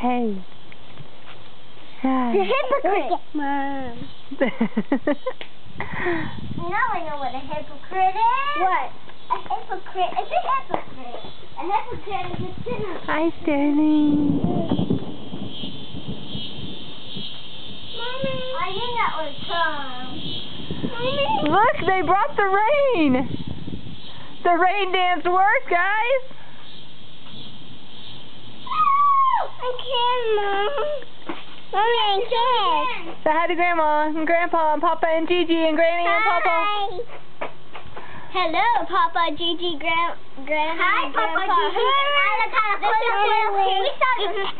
Hey. The hypocrite. Mom. Now I know what a hypocrite is. What? A hypocrite is a hypocrite. A hypocrite is a sinner. Hi, Sterling. Mommy. I think that was Tom. Mommy. Look, they brought the rain. The rain dance worked, guys. I can't, Mom. Mommy, I can't. Say hi to Grandma and Grandpa and Papa and Gigi and Granny and Papa. Hi. Hello, Papa, Gigi, Granny, Hi, and Papa, Grandpa. Gigi.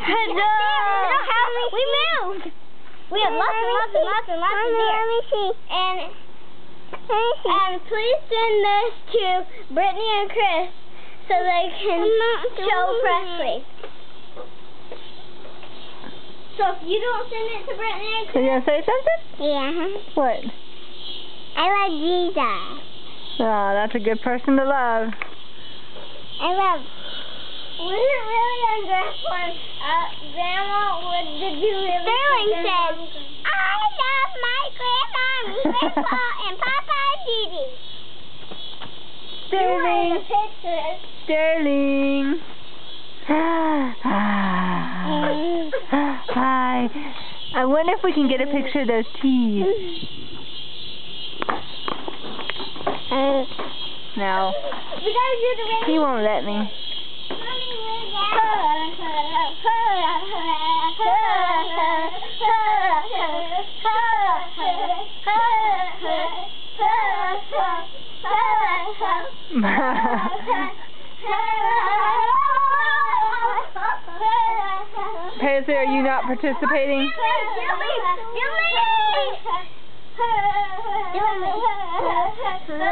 Hello. We moved. We have lots and lots of deer. Let me see. And please send this to Brittany and Chris so they can show Presley. So if you don't send it to Brittany and So Chris... you gonna say something? Yeah. What? I love Jesus. Oh, that's a good person to love. I love... Was it really on Grandma? Did you really... Sterling said, I love my Grandma, Grandpa, and Papa and Gigi. Sterling. Sterling. Hi. I wonder if we can get a picture of those teeth. No. We gotta do the rain. He won't let me. Paisley, are you not participating? Give me.